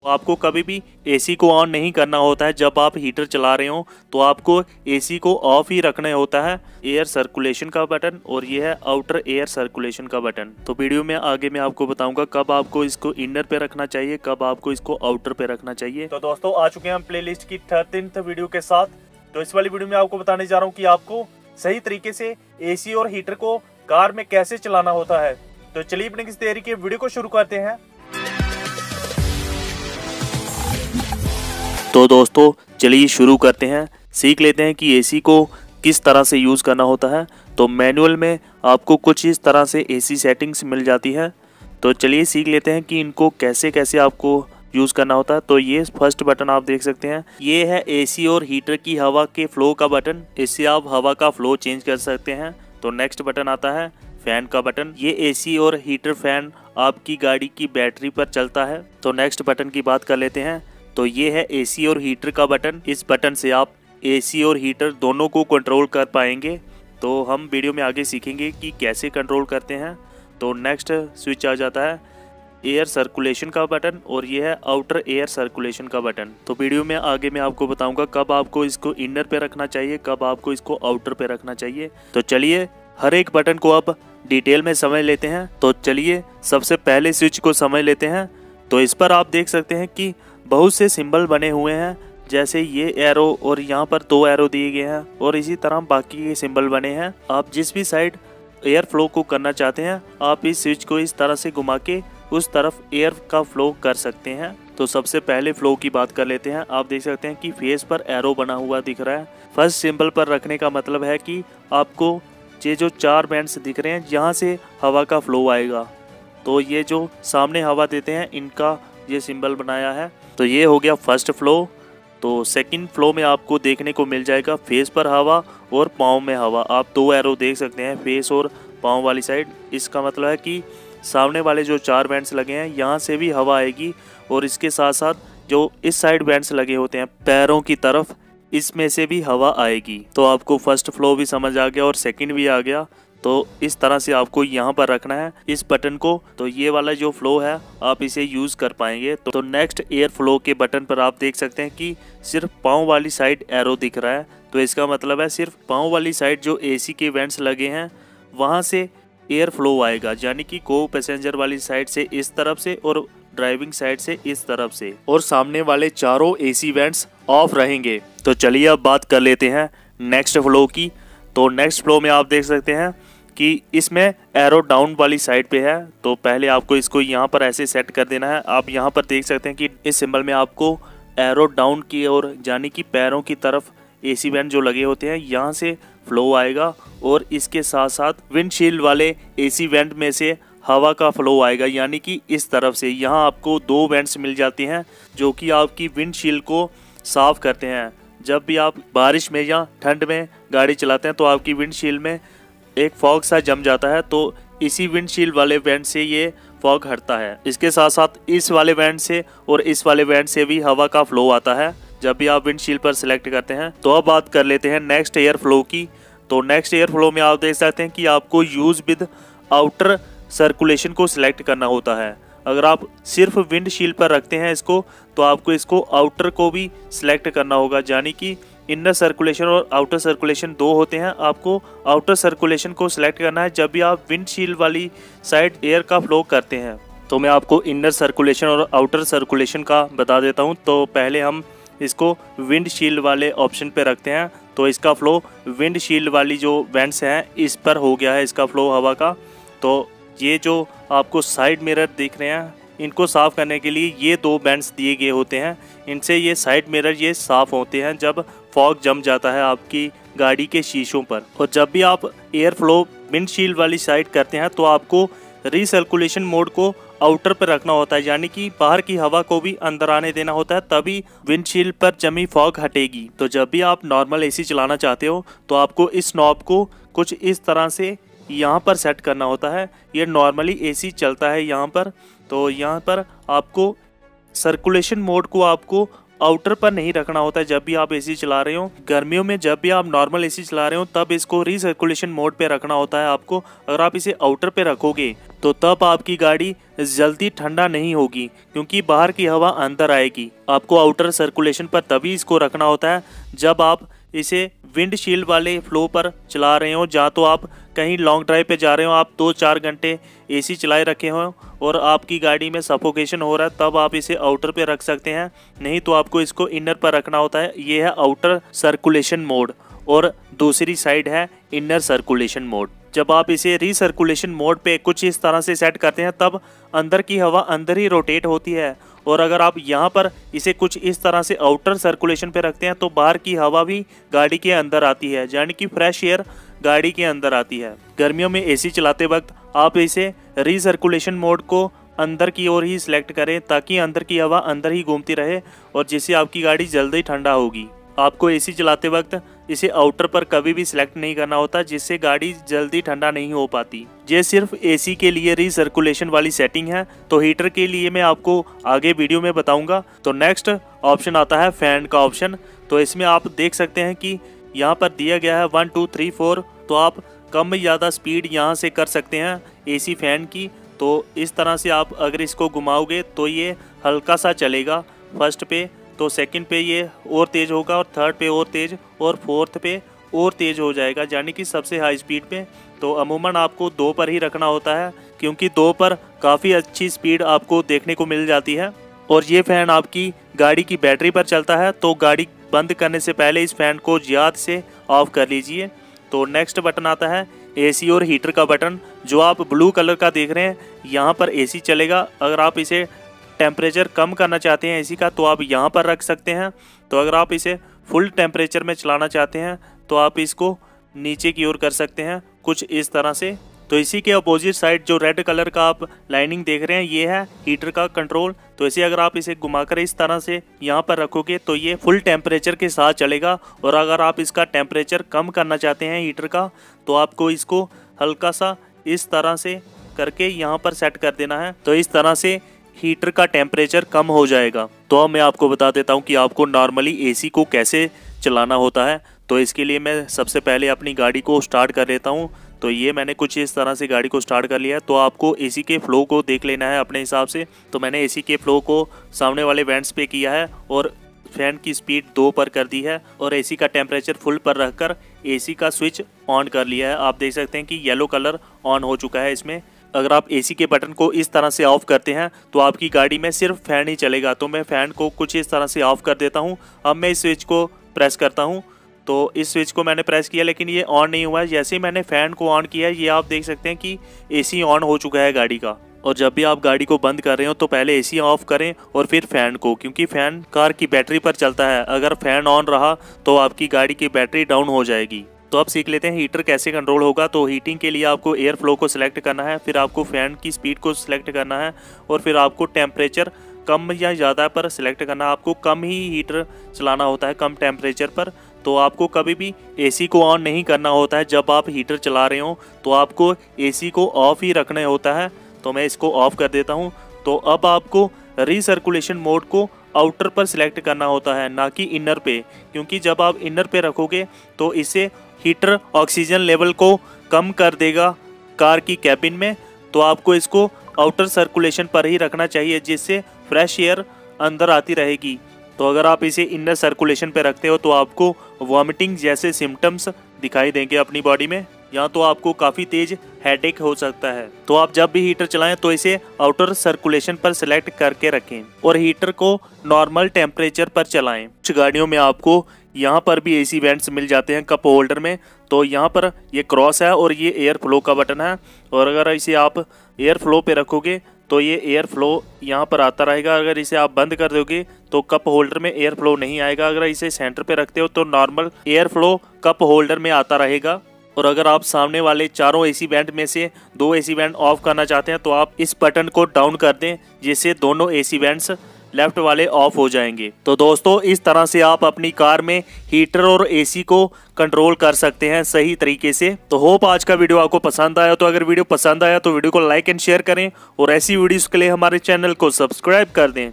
आपको कभी भी एसी को ऑन नहीं करना होता है जब आप हीटर चला रहे हो, तो आपको एसी को ऑफ ही रखना होता है। एयर सर्कुलेशन का बटन और ये है आउटर एयर सर्कुलेशन का बटन। तो वीडियो में आगे मैं आपको बताऊंगा कब आपको इसको इनर पे रखना चाहिए, कब आपको इसको आउटर पे रखना चाहिए। तो दोस्तों आ चुके हैं हम प्लेलिस्ट की 13th वीडियो के साथ। तो इस वाली वीडियो में आपको बताने जा रहा हूँ कि आपको सही तरीके से एसी और हीटर को कार में कैसे चलाना होता है। तो चलिए अपने किस तरीके वीडियो को शुरू करते हैं। तो दोस्तों चलिए शुरू करते हैं, सीख लेते हैं कि एसी को किस तरह से यूज़ करना होता है। तो मैनुअल में आपको कुछ इस तरह से एसी सेटिंग्स मिल जाती है। तो चलिए सीख लेते हैं कि इनको कैसे कैसे आपको यूज़ करना होता है। तो ये फर्स्ट बटन आप देख सकते हैं, ये है एसी और हीटर की हवा के फ्लो का बटन। इससे आप हवा का फ्लो चेंज कर सकते हैं। तो नेक्स्ट बटन आता है फैन का बटन। ये एसी और हीटर फैन आपकी गाड़ी की बैटरी पर चलता है। तो नेक्स्ट बटन की बात कर लेते हैं। तो ये है एसी और हीटर का बटन। इस बटन से आप एसी और हीटर दोनों को कंट्रोल कर पाएंगे। तो हम वीडियो में आगे सीखेंगे कि कैसे कंट्रोल करते हैं। तो नेक्स्ट स्विच आ जाता है एयर सर्कुलेशन का बटन और ये है आउटर एयर सर्कुलेशन का बटन। तो वीडियो में आगे मैं आपको बताऊंगा कब आपको इसको इनर पे रखना चाहिए, कब आपको इसको आउटर पे रखना चाहिए। तो चलिए हर एक बटन को अब डिटेल में समझ लेते हैं। तो चलिए सबसे पहले स्विच को समझ लेते हैं। तो इस पर आप देख सकते हैं कि बहुत से सिंबल बने हुए हैं, जैसे ये एरो और यहाँ पर 2 एरो दिए गए हैं और इसी तरह बाकी के सिंबल बने हैं। आप जिस भी साइड एयर फ्लो को करना चाहते हैं आप इस स्विच को इस तरह से घुमा के उस तरफ एयर का फ्लो कर सकते हैं। तो सबसे पहले फ्लो की बात कर लेते हैं। आप देख सकते हैं कि फेस पर एरो बना हुआ दिख रहा है। फर्स्ट सिंबल पर रखने का मतलब है कि आपको ये जो 4 बैंड्स दिख रहे हैं यहाँ से हवा का फ्लो आएगा। तो ये जो सामने हवा देते हैं इनका ये सिंबल बनाया है। तो ये हो गया फर्स्ट फ्लो। तो सेकंड फ्लो में आपको देखने को मिल जाएगा फेस पर हवा और पाँव में हवा। आप 2 एरो देख सकते हैं फेस और पाँव वाली साइड। इसका मतलब है कि सामने वाले जो 4 बैंड्स लगे हैं यहाँ से भी हवा आएगी और इसके साथ साथ जो इस साइड बैंड्स लगे होते हैं पैरों की तरफ, इसमें से भी हवा आएगी। तो आपको फर्स्ट फ्लो भी समझ आ गया और सेकंड भी आ गया। तो इस तरह से आपको यहाँ पर रखना है इस बटन को। तो ये वाला जो फ्लो है आप इसे यूज़ कर पाएंगे। तो नेक्स्ट एयर फ्लो के बटन पर आप देख सकते हैं कि सिर्फ पाँव वाली साइड एरो दिख रहा है। तो इसका मतलब है सिर्फ पाँव वाली साइड जो एसी के वेंट्स लगे हैं वहाँ से एयर फ्लो आएगा, यानी कि को पैसेंजर वाली साइड से इस तरफ से और ड्राइविंग साइड से इस तरफ से, और सामने वाले चारों एसी वेंट्स ऑफ रहेंगे। तो चलिए अब बात कर लेते हैं नेक्स्ट फ्लो की। तो नेक्स्ट फ्लो में आप देख सकते हैं कि इसमें एरो डाउन वाली साइड पे है। तो पहले आपको इसको यहाँ पर ऐसे सेट कर देना है। आप यहाँ पर देख सकते हैं कि इस सिंबल में आपको एरो डाउन की ओर, यानी कि पैरों की तरफ एसी वेंट जो लगे होते हैं यहाँ से फ्लो आएगा और इसके साथ साथ विंडशील्ड वाले एसी वेंट में से हवा का फ्लो आएगा, यानी कि इस तरफ से। यहाँ आपको 2 वेंट्स मिल जाती हैं जो कि आपकी विंडशील्ड को साफ करते हैं। जब भी आप बारिश में या ठंड में गाड़ी चलाते हैं तो आपकी विंडशील्ड में एक फॉग सा जम जाता है। तो इसी विंडशील्ड वाले वेंट से ये फॉग हटता है। इसके साथ साथ इस वाले वेंट से और इस वाले वेंट से भी हवा का फ्लो आता है जब भी आप विंडशील्ड पर सिलेक्ट करते हैं। तो अब बात कर लेते हैं नेक्स्ट एयर फ्लो की। तो नेक्स्ट एयर फ्लो में आप देख सकते हैं कि आपको यूज विद आउटर सर्कुलेशन को सिलेक्ट करना होता है। अगर आप सिर्फ विंडशील्ड पर रखते हैं इसको तो आपको इसको आउटर को भी सिलेक्ट करना होगा, यानी कि इनर सर्कुलेशन और आउटर सर्कुलेशन 2 होते हैं। आपको आउटर सर्कुलेशन को सिलेक्ट करना है जब भी आप विंडशील्ड वाली साइड एयर का फ्लो करते हैं। तो मैं आपको इनर सर्कुलेशन और आउटर सर्कुलेशन का बता देता हूं। तो पहले हम इसको विंडशील्ड वाले ऑप्शन पे रखते हैं। तो इसका फ्लो विंडशील्ड वाली जो वेंट्स हैं इस पर हो गया है इसका फ्लो हवा का। तो ये जो आपको साइड मिरर दिख रहे हैं इनको साफ़ करने के लिए ये 2 बैंड्स दिए गए होते हैं। इनसे ये साइड मिरर ये साफ़ होते हैं जब फॉग जम जाता है आपकी गाड़ी के शीशों पर। और जब भी आप एयर फ्लो विंडशील्ड वाली साइड करते हैं तो आपको रीसर्कुलेशन मोड को आउटर पर रखना होता है, यानी कि बाहर की हवा को भी अंदर आने देना होता है, तभी विंडशील्ड पर जमी फॉग हटेगी। तो जब भी आप नॉर्मल एसी चलाना चाहते हो तो आपको इस नॉब को कुछ इस तरह से यहाँ पर सेट करना होता है। ये नॉर्मली एसी चलता है यहाँ पर। तो यहाँ पर आपको सर्कुलेशन मोड को आपको आउटर पर नहीं रखना होता है जब भी आप एसी चला रहे हो। गर्मियों में जब भी आप नॉर्मल एसी चला रहे हो तब इसको रीसर्कुलेशन मोड पे रखना होता है आपको। अगर आप इसे आउटर पे रखोगे तो तब आपकी गाड़ी जल्दी ठंडा नहीं होगी, क्योंकि बाहर की हवा अंदर आएगी। आपको आउटर सर्कुलेशन पर तभी इसको रखना होता है जब आप इसे विंडशील्ड वाले फ्लो पर चला रहे हो, जहाँ तो आप कहीं लॉन्ग ड्राइव पे जा रहे हो, आप 2-4 घंटे एसी चलाए रखे हो और आपकी गाड़ी में सफोकेशन हो रहा है, तब आप इसे आउटर पे रख सकते हैं। नहीं तो आपको इसको इनर पर रखना होता है। ये है आउटर सर्कुलेशन मोड और दूसरी साइड है इनर सर्कुलेशन मोड। जब आप इसे रीसर्कुलेशन मोड पे कुछ इस तरह से सेट करते हैं तब अंदर की हवा अंदर ही रोटेट होती है, और अगर आप यहाँ पर इसे कुछ इस तरह से आउटर सर्कुलेशन पे रखते हैं तो बाहर की हवा भी गाड़ी के अंदर आती है, यानी कि फ्रेश एयर गाड़ी के अंदर आती है। गर्मियों में एसी चलाते वक्त आप इसे रीसर्कुलेशन मोड को अंदर की ओर ही सिलेक्ट करें, ताकि अंदर की हवा अंदर ही घूमती रहे और जिससे आपकी गाड़ी जल्दी ठंडा होगी। आपको एसी चलाते वक्त इसे आउटर पर कभी भी सिलेक्ट नहीं करना होता, जिससे गाड़ी जल्दी ठंडा नहीं हो पाती। ये सिर्फ एसी के लिए रीसर्कुलेशन वाली सेटिंग है, तो हीटर के लिए मैं आपको आगे वीडियो में बताऊंगा। तो नेक्स्ट ऑप्शन आता है फैन का ऑप्शन। तो इसमें आप देख सकते हैं कि यहाँ पर दिया गया है 1 2 3 4। तो आप कम या ज़्यादा स्पीड यहाँ से कर सकते हैं एसी फैन की। तो इस तरह से आप अगर इसको घुमाओगे तो ये हल्का सा चलेगा फर्स्ट पे, तो सेकंड पे ये और तेज़ होगा, और थर्ड पे और तेज़, और फोर्थ पे और तेज़ हो जाएगा, यानी कि सबसे हाई स्पीड पे। तो अमूमन आपको 2 पर ही रखना होता है, क्योंकि 2 पर काफ़ी अच्छी स्पीड आपको देखने को मिल जाती है। और ये फ़ैन आपकी गाड़ी की बैटरी पर चलता है, तो गाड़ी बंद करने से पहले इस फ़ैन को याद से ऑफ कर लीजिए। तो नेक्स्ट बटन आता है एसी और हीटर का बटन, जो आप ब्लू कलर का देख रहे हैं। यहाँ पर एसी चलेगा। अगर आप इसे टेम्परेचर कम करना चाहते हैं एसी का तो आप यहाँ पर रख सकते हैं। तो अगर आप इसे फुल टेम्परेचर में चलाना चाहते हैं तो आप इसको नीचे की ओर कर सकते हैं कुछ इस तरह से। तो इसी के अपोजिट साइड जो रेड कलर का आप लाइनिंग देख रहे हैं, ये है हीटर का कंट्रोल। तो इसे अगर आप इसे घुमाकर इस तरह से यहाँ पर रखोगे तो ये फुल टेम्परेचर के साथ चलेगा। और अगर आप इसका टेम्परेचर कम करना चाहते हैं हीटर का, तो आपको इसको हल्का सा इस तरह से करके यहाँ पर सेट कर देना है। तो इस तरह से हीटर का टेम्परेचर कम हो जाएगा। तो अब मैं आपको बता देता हूँ कि आपको नॉर्मली एसी को कैसे चलाना होता है। तो इसके लिए मैं सबसे पहले अपनी गाड़ी को स्टार्ट कर लेता हूँ। तो ये मैंने कुछ इस तरह से गाड़ी को स्टार्ट कर लिया है। तो आपको एसी के फ्लो को देख लेना है अपने हिसाब से। तो मैंने एसी के फ्लो को सामने वाले वेंट्स पे किया है और फैन की स्पीड 2 पर कर दी है और एसी का टेम्परेचर फुल पर रखकर एसी का स्विच ऑन कर लिया है। आप देख सकते हैं कि येलो कलर ऑन हो चुका है इसमें। अगर आप एसी के बटन को इस तरह से ऑफ करते हैं तो आपकी गाड़ी में सिर्फ फैन ही चलेगा। तो मैं फैन को कुछ इस तरह से ऑफ कर देता हूं। अब मैं इस स्विच को प्रेस करता हूं। तो इस स्विच को मैंने प्रेस किया लेकिन ये ऑन नहीं हुआ है। जैसे ही मैंने फैन को ऑन किया, ये आप देख सकते हैं कि एसी ऑन हो चुका है गाड़ी का। और जब भी आप गाड़ी को बंद कर रहे हो तो पहले एसी ऑफ करें और फिर फैन को, क्योंकि फैन कार की बैटरी पर चलता है। अगर फैन ऑन रहा तो आपकी गाड़ी की बैटरी डाउन हो जाएगी। तो अब सीख लेते हैं हीटर कैसे कंट्रोल होगा। तो हीटिंग के लिए आपको एयर फ्लो को सिलेक्ट करना है, फिर आपको फैन की स्पीड को सिलेक्ट करना है और फिर आपको टेम्परेचर कम या ज़्यादा पर सिलेक्ट करना है। आपको कम ही हीटर चलाना होता है, कम टेम्परेचर पर। तो आपको कभी भी एसी को ऑन नहीं करना होता है। जब आप हीटर चला रहे हो तो आपको एसी को ऑफ ही रखना होता है। तो मैं इसको ऑफ कर देता हूँ। तो अब आपको रीसर्कुलेशन मोड को आउटर पर सिलेक्ट करना होता है, ना कि इनर पे, क्योंकि जब आप इनर पे रखोगे तो इससे हीटर ऑक्सीजन लेवल को कम कर देगा कार की कैबिन में। तो आपको इसको आउटर सर्कुलेशन पर ही रखना चाहिए, जिससे फ्रेश एयर अंदर आती रहेगी। तो अगर आप इसे इनर सर्कुलेशन पे रखते हो तो आपको वॉमिटिंग जैसे सिम्टम्स दिखाई देंगे अपनी बॉडी में, या तो आपको काफ़ी तेज हेडेक हो सकता है। तो आप जब भी हीटर चलाएं तो इसे आउटर सर्कुलेशन पर सिलेक्ट करके रखें और हीटर को नॉर्मल टेम्परेचर पर चलाएं। कुछ गाड़ियों में आपको यहाँ पर भी एसी वेंट्स मिल जाते हैं कप होल्डर में। तो यहाँ पर ये क्रॉस है और ये एयर फ्लो का बटन है। और अगर इसे आप एयर फ्लो पे रखोगे तो ये एयर फ्लो यहाँ पर आता रहेगा। अगर इसे आप बंद कर दोगे तो कप होल्डर में एयर फ्लो नहीं आएगा। अगर इसे सेंटर पे रखते हो तो normal air flow cup holder में आता रहेगा। और अगर आप सामने वाले चारों एसी वेंट में से 2 एसी वेंट ऑफ करना चाहते हैं तो आप इस बटन को डाउन कर दें, जिससे दोनों एसी वेंट्स लेफ्ट वाले ऑफ हो जाएंगे। तो दोस्तों, इस तरह से आप अपनी कार में हीटर और एसी को कंट्रोल कर सकते हैं सही तरीके से। तो होप आज का वीडियो आपको पसंद आया। तो अगर वीडियो पसंद आया तो वीडियो को लाइक एंड शेयर करें और ऐसी वीडियोस के लिए हमारे चैनल को सब्सक्राइब कर दें।